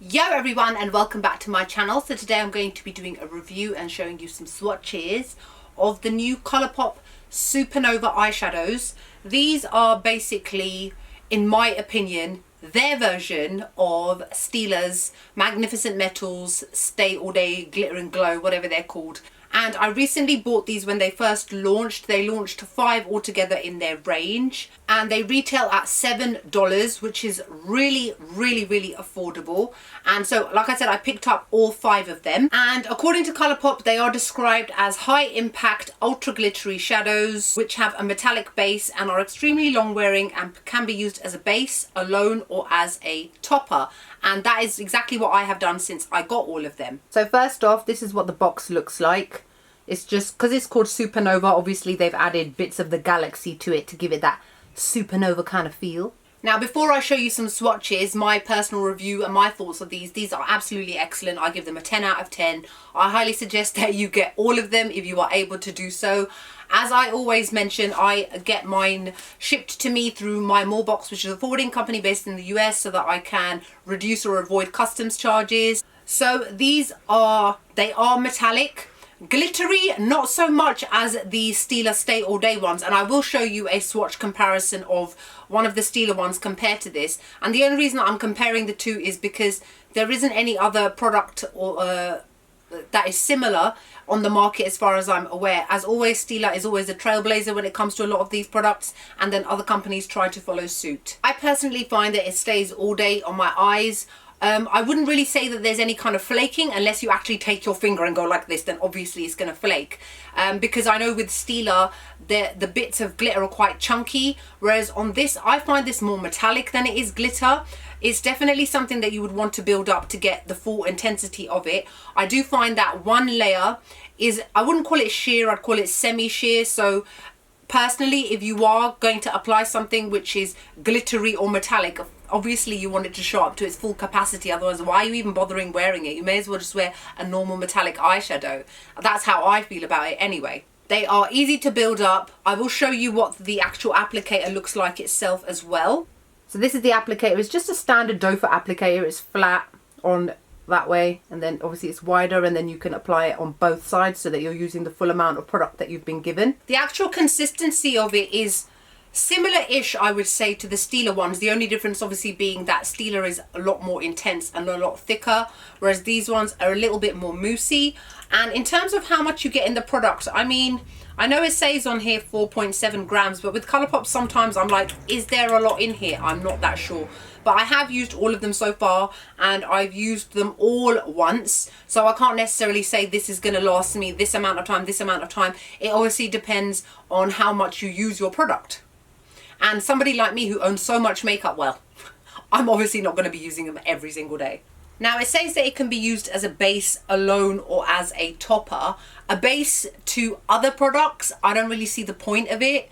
Yo everyone, and welcome back to my channel. So today I'm going to be doing a review and showing you some swatches of the new Colourpop Supernova eyeshadows. These are basically, in my opinion, their version of Stila's Magnificent Metals Stay All Day Glitter and Glow, whatever they're called. And I recently bought these when they first launched. They launched 5 altogether in their range, and they retail at $7, which is really affordable. And so, like I said, I picked up all 5 of them. And according to Colourpop, they are described as high impact, ultra glittery shadows, which have a metallic base and are extremely long wearing and can be used as a base, alone, or as a topper. And that is exactly what I have done since I got all of them. So first off, this is what the box looks like. It's just, because it's called Supernova, obviously they've added bits of the galaxy to it to give it that supernova kind of feel. Now, before I show you some swatches, my personal review and my thoughts of these are absolutely excellent. I give them a 10 out of 10. I highly suggest that you get all of them if you are able to do so. As I always mention, I get mine shipped to me through MyMallBox, which is a forwarding company based in the US, so that I can reduce or avoid customs charges. So they are metallic. Glittery, not so much as the Stila Stay All Day ones, and I will show you a swatch comparison of one of the Stila ones compared to this. And the only reason I'm comparing the two is because there isn't any other product or that is similar on the market as far as I'm aware. As always, Stila is always a trailblazer when it comes to a lot of these products, and then other companies try to follow suit. I personally find that it stays all day on my eyes. I wouldn't really say that there's any kind of flaking unless you actually take your finger and go like this, then obviously it's going to flake. Because I know with Stila, the bits of glitter are quite chunky, whereas on this, I find this more metallic than it is glitter. It's definitely something that you would want to build up to get the full intensity of it. I do find that one layer is, I wouldn't call it sheer, I'd call it semi-sheer. So personally, if you are going to apply something which is glittery or metallic, obviously you want it to show up to its full capacity. Otherwise, why are you even bothering wearing it? You may as well just wear a normal metallic eyeshadow. That's how I feel about it anyway. They are easy to build up. I will show you what the actual applicator looks like itself as well. So this is the applicator. It's just a standard doe foot applicator. It's flat on that way, and then obviously it's wider, and then you can apply it on both sides so that you're using the full amount of product that you've been given. The actual consistency of it is similar-ish, I would say, to the Stila ones. The only difference obviously being that Stila is a lot more intense and a lot thicker, whereas these ones are a little bit more moussey. And in terms of how much you get in the product, I mean, I know it says on here 4.7 grams, but with Colourpop sometimes I'm like, is there a lot in here? I'm not that sure. But I have used all of them so far, and I've used them all once. So I can't necessarily say this is going to last me this amount of time, this amount of time. It obviously depends on how much you use your product. And somebody like me who owns so much makeup, well, I'm obviously not going to be using them every single day. Now, it says that it can be used as a base alone or as a topper. A base to other products, I don't really see the point of it.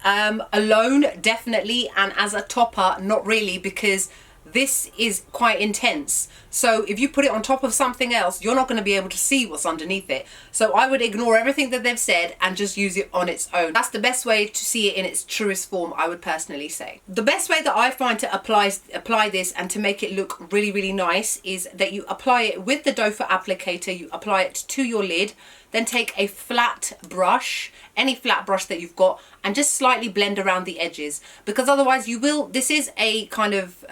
Alone, definitely, and as a topper, not really, because this is quite intense. So if you put it on top of something else, you're not going to be able to see what's underneath it. So I would ignore everything that they've said and just use it on its own. That's the best way to see it in its truest form, I would personally say. The best way that I find to apply this and to make it look really nice is that you apply it with the doe foot applicator. You apply it to your lid, then take a flat brush, any flat brush that you've got, and just slightly blend around the edges, because otherwise you will, this is a kind of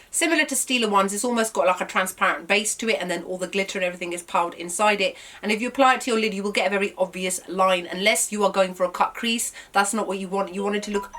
similar to Stila ones. It's almost got like a transparent base to it, and then all the glitter and everything is piled inside it. And if you apply it to your lid, you will get a very obvious line, unless you are going for a cut crease. That's not what you want. You want it to look,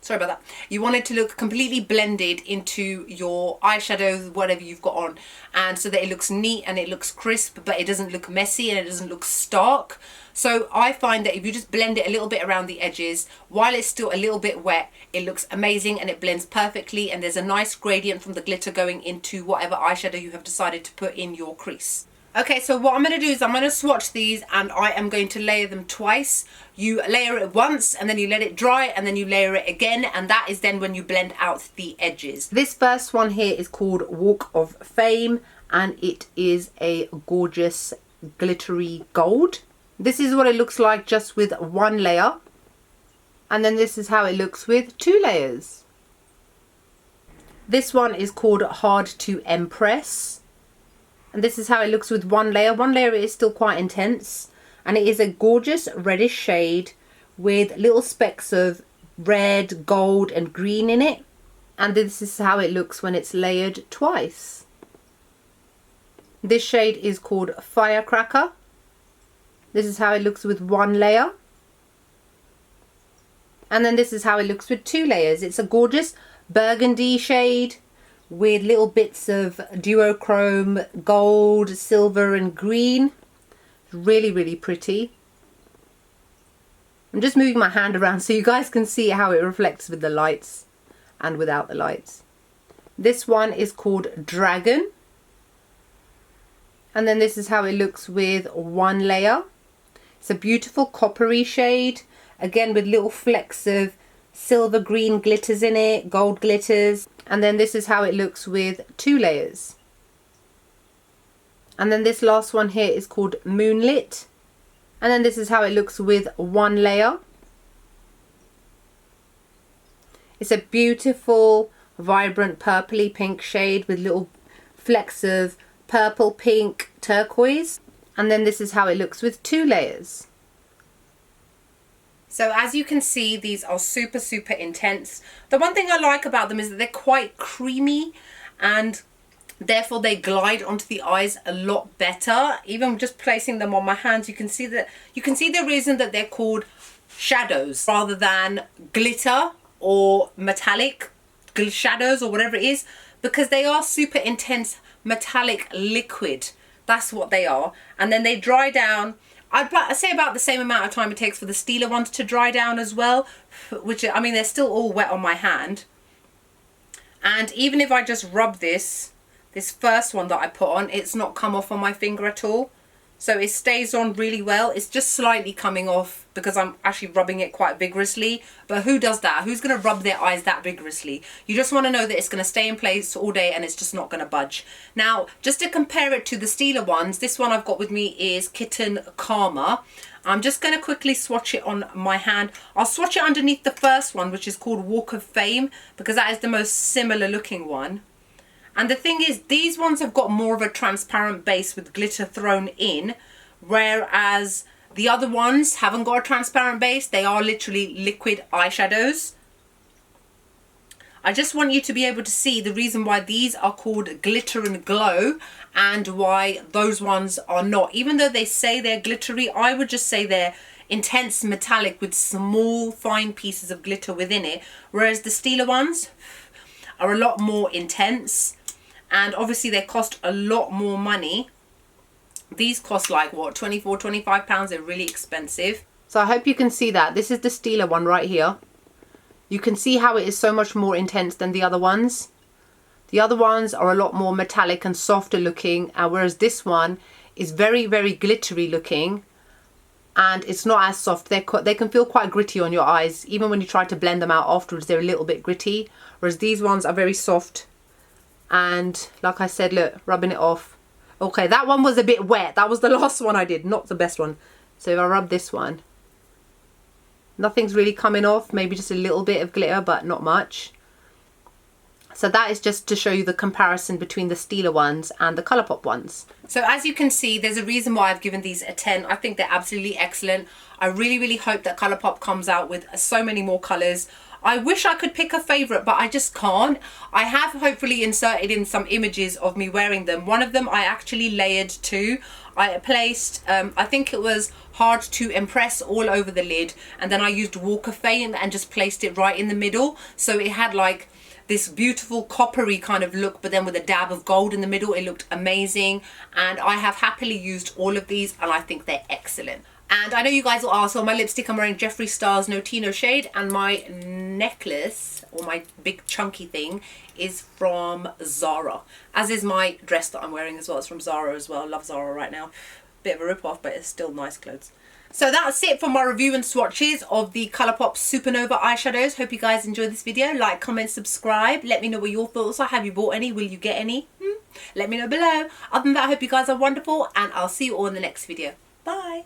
sorry about that, you want it to look completely blended into your eyeshadows, whatever you've got on, and so that it looks neat and it looks crisp, but it doesn't look messy and it doesn't look stark. So I find that if you just blend it a little bit around the edges while it's still a little bit wet, it looks amazing and it blends perfectly, and there's a nice gradient from the glitter going into whatever eyeshadow you have decided to put in your crease. Okay, so what I'm going to do is I'm going to swatch these, and I am going to layer them twice. You layer it once, and then you let it dry, and then you layer it again, and that is then when you blend out the edges. This first one here is called Walk of Fame, and it is a gorgeous glittery gold. This is what it looks like just with one layer, and then this is how it looks with 2 layers. This one is called To Empress, And this is how it looks with one layer. One layer is still quite intense. And it is a gorgeous reddish shade with little specks of red, gold and green in it. And this is how it looks when it's layered twice. This shade is called Firecracker. This is how it looks with one layer. And then this is how it looks with two layers. It's a gorgeous burgundy shade with little bits of duochrome, gold, silver and green. Really, really pretty. I'm just moving my hand around so you guys can see how it reflects with the lights and without the lights. This one is called Dragon. And then this is how it looks with one layer. It's a beautiful coppery shade, again with little flecks of silver green glitters in it, gold glitters. And then this is how it looks with two layers. And then this last one here is called Moonlit. And then this is how it looks with one layer. It's a beautiful, vibrant purpley pink shade with little flecks of purple, pink, turquoise. And then this is how it looks with two layers. So as you can see, these are super, super intense. The one thing I like about them is that they're quite creamy and therefore they glide onto the eyes a lot better. Even just placing them on my hands, you can see the reason that they're called shadows rather than glitter or metallic shadows or whatever it is, because they are super intense metallic liquid. That's what they are. And then they dry down. I'd say about the same amount of time it takes for the Stila ones to dry down as well, which, I mean, they're still all wet on my hand. And even if I just rub this first one that I put on, it's not come off on my finger at all. So it stays on really well. It's just slightly coming off because I'm actually rubbing it quite vigorously. But who does that? Who's going to rub their eyes that vigorously? You just want to know that it's going to stay in place all day and it's just not going to budge. Now, just to compare it to the Stila ones, this one I've got with me is Kitten Karma. I'm just going to quickly swatch it on my hand. I'll swatch it underneath the first one, which is called Walk of Fame, because that is the most similar looking one. And the thing is, these ones have got more of a transparent base with glitter thrown in, whereas the other ones haven't got a transparent base. They are literally liquid eyeshadows. I just want you to be able to see the reason why these are called Glitter and Glow and why those ones are not. Even though they say they're glittery, I would just say they're intense metallic with small fine pieces of glitter within it, whereas the Stila ones are a lot more intense. And obviously they cost a lot more money. These cost like what, 24, 25 pounds. They're really expensive. So I hope you can see that. This is the Stila one right here. You can see how it is so much more intense than the other ones. The other ones are a lot more metallic and softer looking, whereas this one is very, very glittery looking. And it's not as soft. They can feel quite gritty on your eyes. Even when you try to blend them out afterwards, they're a little bit gritty. Whereas these ones are very soft. And like I said, look, rubbing it off. Okay, that one was a bit wet. That was the last one I did, not the best one. So if I rub this one, nothing's really coming off. Maybe just a little bit of glitter, but not much. So that is just to show you the comparison between the Stila ones and the Colourpop ones. So as you can see, there's a reason why I've given these a 10. I think they're absolutely excellent. I really, really hope that Colourpop comes out with so many more colours. I wish I could pick a favourite, but I just can't. I have hopefully inserted in some images of me wearing them. One of them I actually layered too. I placed, I think it was Hard to Impress all over the lid. And then I used Walk of Fame and just placed it right in the middle. So it had like this beautiful coppery kind of look, but then with a dab of gold in the middle. It looked amazing. And I have happily used all of these and I think they're excellent. And I know you guys will ask, on my lipstick I'm wearing Jefree Star's Notino shade, and my necklace, or my big chunky thing, is from Zara. As is my dress that I'm wearing as well. It's from Zara as well. Love Zara right now. Bit of a rip-off, but it's still nice clothes. So that's it for my review and swatches of the Colourpop Supernova eyeshadows. Hope you guys enjoyed this video. Like, comment, subscribe. Let me know what your thoughts are. Have you bought any? Will you get any? Let me know below. Other than that, I hope you guys are wonderful, and I'll see you all in the next video. Bye.